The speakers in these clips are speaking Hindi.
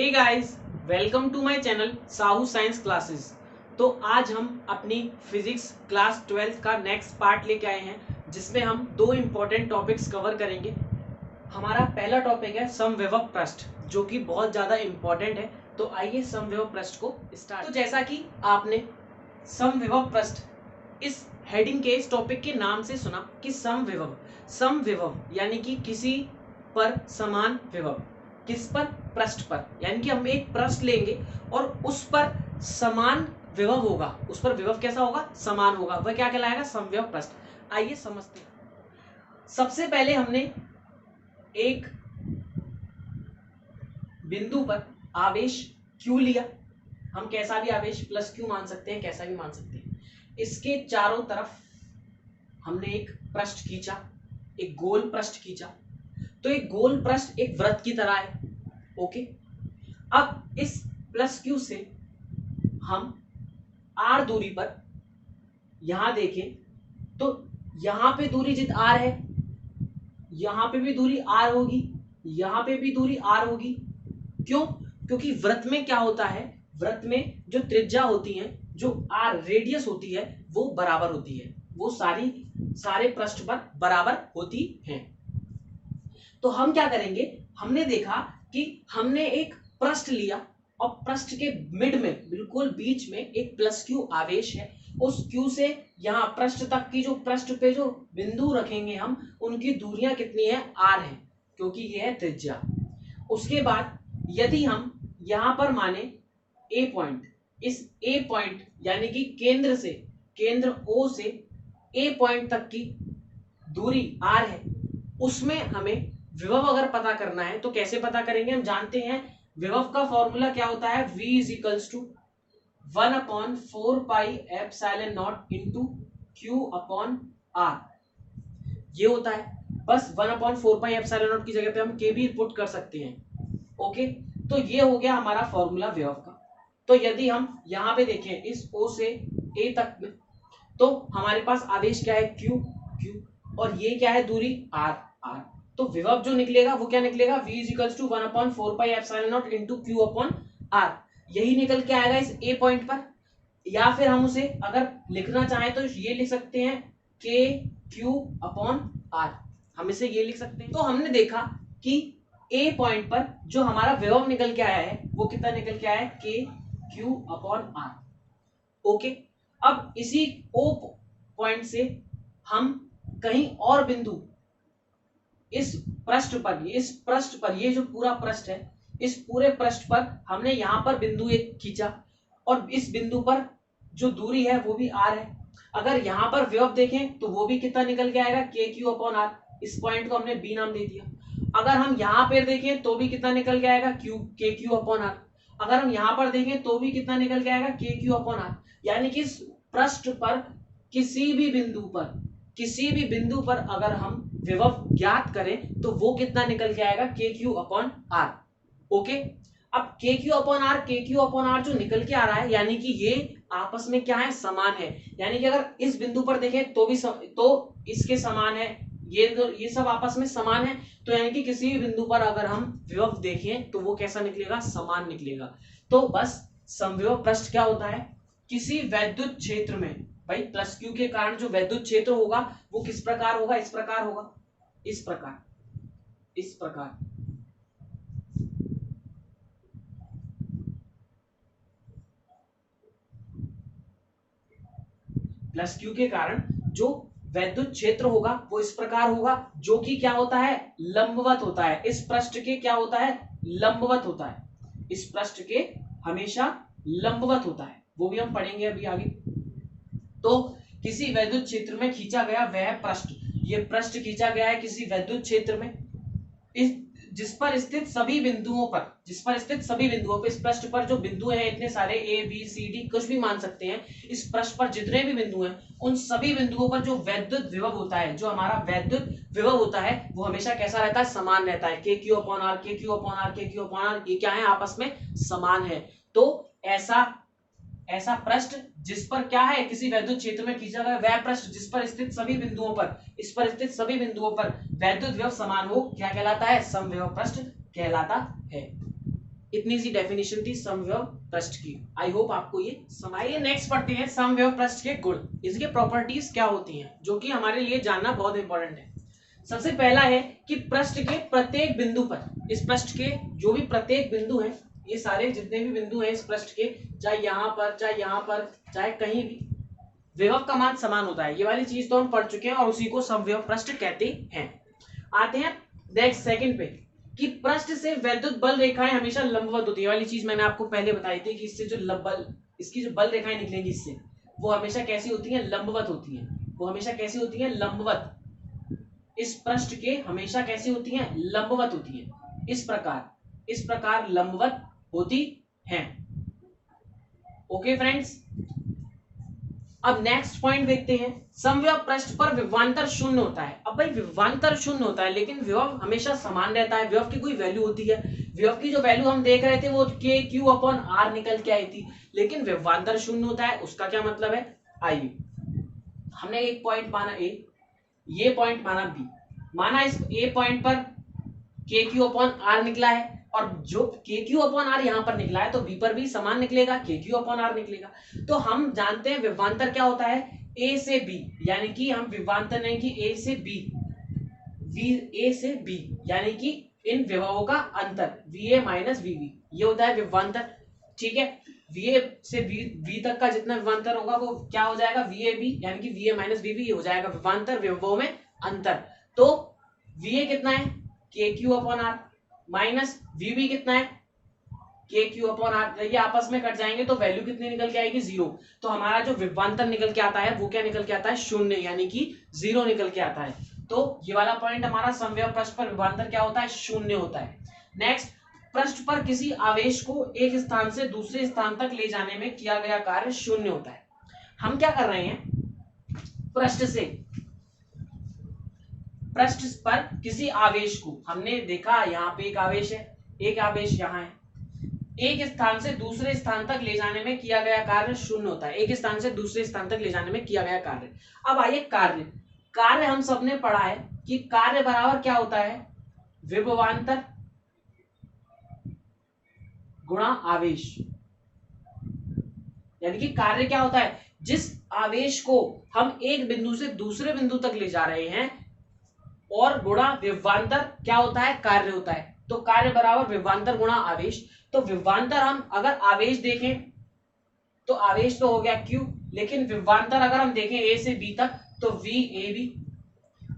Hey guys, welcome to my channel Sahu science classes. तो आज हम अपनी फिजिक्स क्लास 12 का नेक्स्ट पार्ट लेके आए हैं, जिसमें हम दो इम्पोर्टेंट टॉपिक्स कवर करेंगे। हमारा पहला टॉपिक है समविभव पृष्ठ, जो कि बहुत ज़्यादा इम्पोर्टेंट है। तो आइए समविभव पृष्ठ को स्टार्ट। तो जैसा कि आपने समविभव पृष्ठ इस हेडिंग के इस टॉपिक के नाम से सुना कि समविभव यानी कि किसी पर समान विभव, किस पर? पृष्ठ पर। यानी कि हम एक पृष्ठ लेंगे और उस पर समान विभव होगा, उस पर विभव कैसा होगा? समान होगा। वह क्या कहलाएगा? समविभव पृष्ठ। आइए समझते हैं। सबसे पहले हमने एक बिंदु पर आवेश Q लिया। हम कैसा भी आवेश प्लस Q मान सकते हैं, कैसा भी मान सकते हैं। इसके चारों तरफ हमने एक पृष्ठ खींचा, एक गोल पृष्ठ खींचा। तो एक गोल पृष्ठ एक वृत्त की तरह है। ओके, अब इस प्लस Q से हम R दूरी पर यहां देखें तो यहां पे दूरी जित R है, यहां पे भी दूरी R होगी, यहां पे भी दूरी R होगी। क्यों? क्योंकि वृत्त में क्या होता है, वृत्त में जो त्रिज्या होती है, जो R रेडियस होती है, वो बराबर होती है। वो सारे पृष्ठ पर बराबर होती हैं। तो हम क्या करेंगे, हमने देखा कि हमने एक पृष्ठ लिया और पृष्ठ के मिड में, बिल्कुल बीच में एक प्लस Q आवेश है। उस Q से यहाँ पृष्ठ तक की जो पृष्ठ पे जो बिंदु रखेंगे हम, उनकी दूरियां कितनी है? R है, क्योंकि ये है त्रिज्या। उसके बाद यदि हम यहाँ पर माने A पॉइंट, इस A पॉइंट यानी कि केंद्र O से A पॉइंट तक की दूरी R है, उसमें हमें विभव अगर पता करना है तो कैसे पता करेंगे? हम जानते हैं विभव का फॉर्मूला क्या होता है, V is equals to 1/4πε0 into Q upon R। ये होता है। बस 1/4πε0 की जगह पे हम K भी पुट कर सकते हैं। ओके, तो ये हो गया हमारा फॉर्मूला विभव का। तो यदि हम यहाँ पे देखें इस O से A तक में, तो हमारे पास आवेश क्या है? Q, और ये क्या है? दूरी R। तो विभव जो निकलेगा वो क्या निकलेगा? V is equals to 1/4πε0 into Q upon R। यही निकल के आएगा इस A पॉइंट पर। या फिर हम उसे अगर लिखना चाहें तो ये लिख सकते हैं KQ अपॉन R। हम इसे ये लिख सकते हैं। तो हमने देखा कि A पॉइंट पर जो हमारा विभव निकल के आया है वो कितना निकल के आया है? KQ upon R। ओके, अब इसी O पॉइंट से हम कहीं और बिंदु इस पृष्ठ पर ये जो पूरा पृष्ठ है, इस पूरे पृष्ठ पर हमने यहां पर बिंदु एक खींचा और इस बिंदु पर जो दूरी है वो भी R है। अगर यहां पर विभव देखें तो वो भी कितना निकल के आएगा? KQ upon R। इस पॉइंट को हमने B नाम दे दिया। अगर हम यहां पर देखें तो भी कितना निकल के आएगा? KQ upon R। अगर हम यहां पर देखें तो भी कितना निकल के आएगा? KQ upon R। यानी कि इस पृष्ठ पर किसी भी बिंदु पर अगर हम विभव ज्ञात करें तो वो कितना निकल के आएगा? KQ upon R। ओके, अब KQ अपॉन R जो निकल के आ रहा है, यानी कि ये आपस में क्या है? समान है। यानी कि अगर इस बिंदु पर देखें तो भी तो इसके समान है, ये सब आपस में समान है। तो यानी कि किसी भी बिंदु पर अगर हम विभव देखें तो वो कैसा निकलेगा? समान निकलेगा। तो बस समविभव पृष्ठ क्या होता है? किसी वैद्युत क्षेत्र में, भाई प्लस Q के कारण जो वैद्युत क्षेत्र होगा वो किस प्रकार होगा? इस प्रकार होगा, इस प्रकार। प्लस Q के कारण जो वैद्युत क्षेत्र होगा वो इस प्रकार होगा, जो कि क्या होता है? लंबवत होता है। इस पृष्ठ के क्या होता है? लंबवत होता है। इस पृष्ठ के हमेशा लंबवत होता है, वो भी हम पढ़ेंगे अभी आगे। तो किसी वैद्युत क्षेत्र में खींचा गया वह पृष्ठ, ये पृष्ठ खींचा गया है किसी वैद्युत क्षेत्र में, जिस पर स्थित सभी बिंदुओं पर, इस पृष्ठ पर जो बिंदु हैं इतने सारे A B C D कुछ भी मान सकते हैं, इस पृष्ठ पर जितने भी बिंदु हैं उन सभी बिंदुओं पर जो वैद्युत विभव होता है, जो हमारा वैद्युत विभव होता है वो हमेशा कैसा रहता है? समान रहता है। KQ अपॉन R ये क्या है? आपस में समान है। तो ऐसा पृष्ठ जिस पर क्या है? किसी वैद्युत क्षेत्र में खींचा गया वह पृष्ठ जिस पर स्थित सभी बिंदुओं पर वैद्युत विभव समान हो, क्या कहलाता है? समविभव पृष्ठ कहलाता है। इतनी सी डेफिनेशन थी समविभव पृष्ठ की। आई होप आपको ये समझ। नेक्स्ट पढ़ते हैं समविभव पृष्ठ के गुण, इसके प्रॉपर्टीज क्या होती हैं, जो कि हमारे लिए जानना बहुत इंपॉर्टेंट है। सबसे पहला है कि पृष्ठ के प्रत्येक बिंदु पर, इस पृष्ठ के जो भी प्रत्येक बिंदु हैं, ये सारे जितने भी बिंदु हैं इस पृष्ठ के, चाहे यहाँ पर चाहे यहाँ पर चाहे कहीं भी, विभव का मान समान होता है। ये वाली चीज तो हम पढ़ चुके हैं और उसी को समविभव पृष्ठ कहते हैं। आते हैं नेक्स्ट सेकंड पे कि पृष्ठ से वैद्युत बल रेखाएं हमेशा लंबवत होती है। वाली चीज मैंने आपको पहले बताई थी कि इससे जो इसकी जो बल रेखाएं निकलेंगी इससे, वो हमेशा कैसी होती हैं, लंबवत होती हैं। वो हमेशा कैसी होती हैं, लंबवत। इस पृष्ठ के हमेशा कैसी होती हैं, लंबवत होती हैं। इस प्रकार लंबवत होती हैं। ओके फ्रेंड्स, अब नेक्स्ट पॉइंट देखते हैं। समविभव पृष्ठ पर विभवांतर शून्य होता है। अब भाई विभवांतर शून्य होता है लेकिन विभव हमेशा समान रहता है। विभव की कोई वैल्यू होती है, विभव की जो वैल्यू हम देख रहे थे वो के क्यू अपॉन आर निकल के आई थी, लेकिन विभवांतर शून्य होता है। उसका क्या मतलब है, आइए हमने एक पॉइंट माना ए, ये पॉइंट माना बी, माना इस ए पॉइंट पर के क्यू अपॉन आर निकला है और जो के क्यू अपॉन आर यहाँ पर निकला है तो बी पर भी समान निकलेगा, के क्यू अपॉन आर निकलेगा। तो हम जानते हैं विभवांतर क्या होता है, ए से बी, यानी कि हम विभवांतर नहीं कि ए से बी, ए से बी यानी कि इन विभवों का अंतर वी माइनस वी, ये होता है विभवांतर। ठीक है, वी से बी तक का जितना विभवांतर होगा वो क्या हो जाएगा, वी बी, यानी कि वी माइनस वी हो जाएगा विभवांतर, विभवों में अंतर। तो वी कितना है, K Q upon R, minus V कितना है, के क्यू अपॉन आर। ये आपस में कट जाएंगे तो वैल्यू कितनी निकल के आएगी, 0। तो हमारा जो विभवांतर निकल के आता है वो क्या निकल के आता है, शून्य, यानी कि 0 निकल के आता है। तो ये वाला पॉइंट हमारा समविभव पृष्ठ पर विभवांतर क्या होता है, शून्य होता है। नेक्स्ट, पृष्ठ पर किसी आवेश को एक स्थान से दूसरे स्थान तक ले जाने में किया गया कार्य शून्य होता है। हम क्या कर रहे हैं, पृष्ठ पर किसी आवेश को, हमने देखा यहाँ पे एक आवेश है, एक आवेश यहाँ है, एक स्थान से दूसरे स्थान तक ले जाने में किया गया कार्य शून्य होता है। एक स्थान से दूसरे स्थान तक ले जाने में किया गया कार्य। अब आइए कार्य हम सबने पढ़ा है कि कार्य बराबर क्या होता है, विभवांतर गुणा आवेश। यानी कि कार्य क्या होता है, जिस आवेश को हम एक बिंदु से दूसरे बिंदु तक ले जा रहे हैं और गुणा विभवांतर क्या होता है, कार्य होता है। तो कार्य बराबर विभवांतर गुणा आवेश। तो विभवांतर हम अगर आवेश देखें तो आवेश तो हो गया Q, लेकिन विभवांतर अगर हम देखें A से B तक तो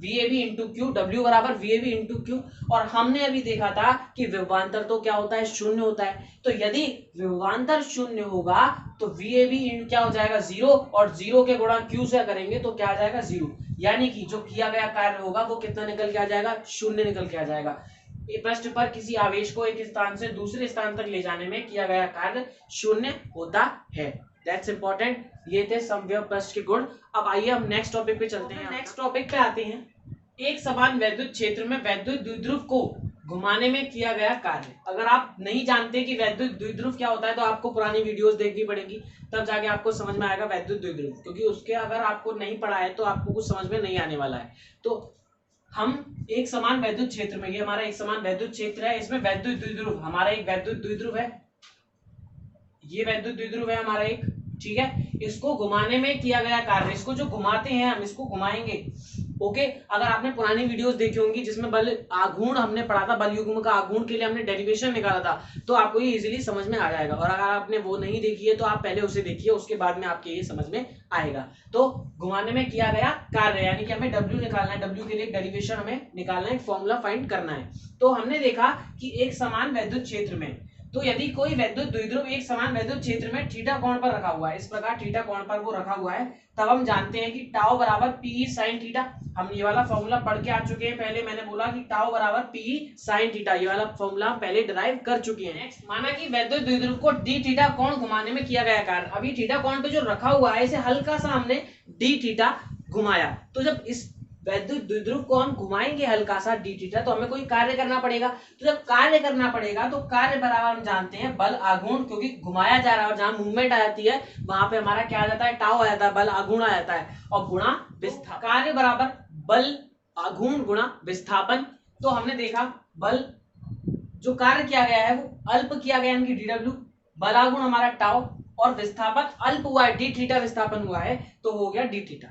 VAB इंटू क्यू, W बराबर VAB इंटू क्यू। और हमने अभी देखा था कि विभवांतर तो क्या होता है, शून्य होता है। तो यदि विभवांतर शून्य होगा तो VAB क्या हो जाएगा, 0, और 0 के गुणा Q से करेंगे तो क्या आ जाएगा, 0। यानी कि जो किया गया कार्य होगा वो कितना निकल के आ जाएगा, शून्य निकल के आ जाएगा। पृष्ठ पर किसी आवेश को एक स्थान से दूसरे स्थान तक ले जाने में किया गया कार्य शून्य होता है। That's important. ये थे समविभव पृष्ठ के गुण। अब आइए हम नेक्स्ट टॉपिक पे चलते हैं। नेक्स्ट टॉपिक पे आते हैं, एक समान वैद्युत क्षेत्र में वैद्युत द्विध्रुव को घुमाने में किया गया कार्य। अगर आप नहीं जानते कि वैद्युत द्विध्रुव क्या होता है तो आपको पुरानी वीडियोस देखनी पड़ेगी, तब जाके आपको समझ में आएगा वैद्युत द्विध्रुव, क्योंकि उसके अगर आपको नहीं पढ़ा है तो आपको कुछ समझ में नहीं आने वाला है। तो हम एक समान वैद्युत क्षेत्र में, ये हमारा एक समान वैद्युत क्षेत्र है, इसमें वैद्युत द्विध्रुव, हमारा एक वैद्युत द्विध्रुव है, ये वैद्युत द्विध्रुव है हमारा एक, ठीक है। इसको घुमाने में किया गया कार्य, इसको जो घुमाते हैं हम इसको घुमाएंगे। ओके, अगर आपने पुरानी वीडियोस देखी होंगी जिसमें बल आघूर्ण हमने पढ़ा था, बल युग्म का आघूर्ण के लिए हमने डेरिवेशन निकाला था, तो आपको ये इजीली समझ में आ जाएगा। और अगर आपने वो नहीं देखी है तो आप पहले उसे देखिए, उसके बाद में आपके ये समझ में आएगा। तो घुमाने में किया गया कार्य यानी कि हमें W निकालना है, W के लिए डेरिवेशन हमें निकालना है, फॉर्मूला फाइंड करना है। तो हमने देखा कि एक समान वैद्युत क्षेत्र में, तो यदि कोई वैद्युत द्विध्रुव एक समान वैद्युत क्षेत्र में थीटा कोण पर रखा हुआ है, इस प्रकार थीटा कोण पर वो रखा हुआ है, तब हम जानते हैं कि टाउ बराबर पी साइन थीटा। हम ये वाला फॉर्मूला पढ़ के आ चुके हैं, पहले मैंने बोला कि टाउ बराबर पी साइन थीटा, ये वाला फॉर्मूला हम पहले डिराइव कर चुके हैं। नेक्स्ट, माना कि वैद्युत द्विध्रुव को डी थीटा कोण घुमाने में किया गया कार्य। अभी थीटा कोण पे जो रखा हुआ है इसे हल्का सा हमने डी थीटा घुमाया, तो जब इस वैद्युत द्विध्रुव को हम घुमाएंगे हल्का सा डी थीटा, तो हमें कोई कार्य करना पड़ेगा। तो जब कार्य करना पड़ेगा तो कार्य बराबर हम जानते हैं बल आघूर्ण, क्योंकि घुमाया जा रहा है और जहां मूवमेंट आ जाती है वहां पे हमारा क्या आ जाता है, टाउ आ जाता है, बल आघूर्ण आ जाता है, और गुणा विस्थापन। कार्य बराबर बल आघूर्ण गुणा विस्थापन। तो हमने देखा बल जो कार्य किया गया है वो अल्प किया गया, यानी कि डीडब्ल्यू, बलागुण हमारा टाउ, और विस्थापन अल्प हुआ है, डी थीटा विस्थापन हुआ है, तो हो गया डी थीटा।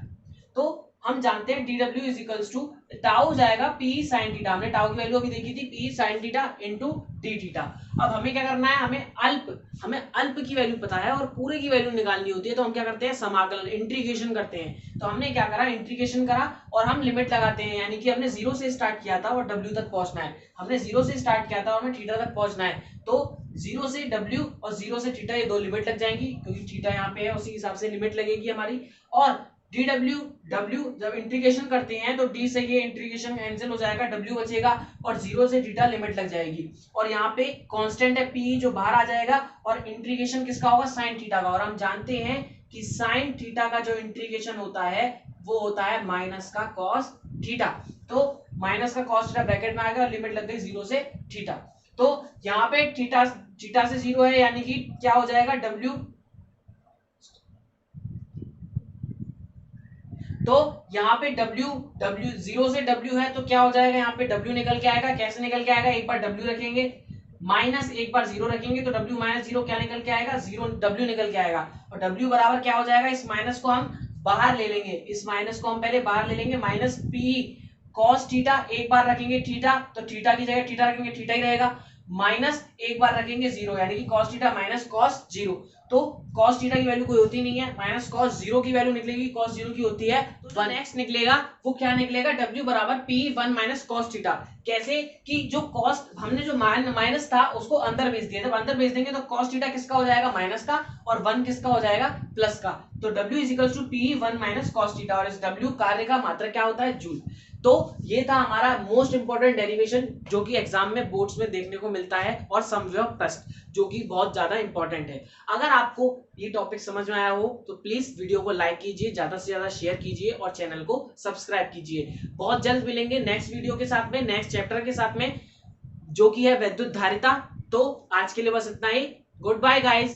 तो हम जानते हैं dw is equals to tau जाएगा p sin थीटा, हमने टाउ की वैल्यू अभी देखी थी p sin theta into d theta. अब हमें क्या करना है, हमें अल्प की वैल्यू पता है और पूरे की वैल्यू निकालनी होती है, तो हम क्या करते हैं, समाकलन इंटीग्रेशन करते हैं। तो हमने क्या करा, इंटीग्रेशन करा और हम लिमिट लगाते हैं, यानी कि हमने 0 से स्टार्ट किया था और w तक पहुंचना है, हमने 0 से स्टार्ट किया था और हमें थीटा तक पहुंचना है, तो 0 से w और 0 से थीटा, ये दो लिमिट लग जाएंगी, क्योंकि थीटा यहाँ पे है उसी हिसाब से लिमिट लगेगी हमारी। और dw w जब इंटीग्रेशन करते हैं तो d से ये इंटीग्रेशन कैंसिल हो जाएगा, w बचेगा और 0 से थीटा लिमिट लग जाएगी, और यहाँ पे कांस्टेंट है p जो बाहर आ जाएगा, और इंटीग्रेशन किसका होगा, sin थीटा का। और हम जानते हैं कि sin थीटा का जो इंटीग्रेशन होता है वो होता है माइनस का cos थीटा, तो माइनस का cos थीटा ब्रैकेट में आएगा और लिमिट लग गई 0 से थीटा। तो यहाँ पे थीटा से 0 है, यानी कि क्या हो जाएगा, w, तो यहाँ पे w 0 से w है, तो क्या हो जाएगा, यहाँ पे w निकल के आएगा, कैसे निकल के आएगा, एक बार w रखेंगे माइनस एक बार 0 रखेंगे, तो w माइनस 0 क्या निकल के आएगा, 0 w निकल के आएगा, और w बराबर क्या हो जाएगा, इस माइनस को हम बाहर ले लेंगे, इस माइनस को हम पहले बाहर ले लेंगे, माइनस p cos थीटा, एक बार रखेंगे थीटा, तो थीटा की जगह थीटा रखेंगे, थीटा ही रहेगा, माइनस एक बार रखेंगे 0, यानी कि cos थीटा माइनस cos 0, तो cos थीटा की वैल्यू कोई होती नहीं है, माइनस cos 0 की वैल्यू निकलेगी, cos 0 की होती है, तो नेक्स्ट निकलेगा वो क्या निकलेगा, w बराबर p1 माइनस cos थीटा। कैसे कि जो cos हमने जो माइनस था उसको अंदर भेज दिया, जब अंदर भेज देंगे तो cos थीटा किसका हो जाएगा, माइनस का, और 1 किसका हो जाएगा, प्लस का, तो w is equal to p1 minus cos theta, और इस w कार्य का मात्रक क्या होता है, जूल। तो ये था हमारा मोस्ट इंपोर्टेंट डेरिवेशन जो कि एग्जाम में बोर्ड्स में देखने को मिलता है, और समझो प्रश्न जो कि बहुत ज्यादा इंपॉर्टेंट है। अगर आपको ये टॉपिक समझ में आया हो तो प्लीज वीडियो को लाइक कीजिए, ज्यादा से ज्यादा शेयर कीजिए और चैनल को सब्सक्राइब कीजिए। बहुत जल्द मिलेंगे नेक्स्ट वीडियो के साथ में, नेक्स्ट चैप्टर के साथ में, जो कि है विद्युत धारिता। तो आज के लिए बस इतना ही, गुड बाय गाइस।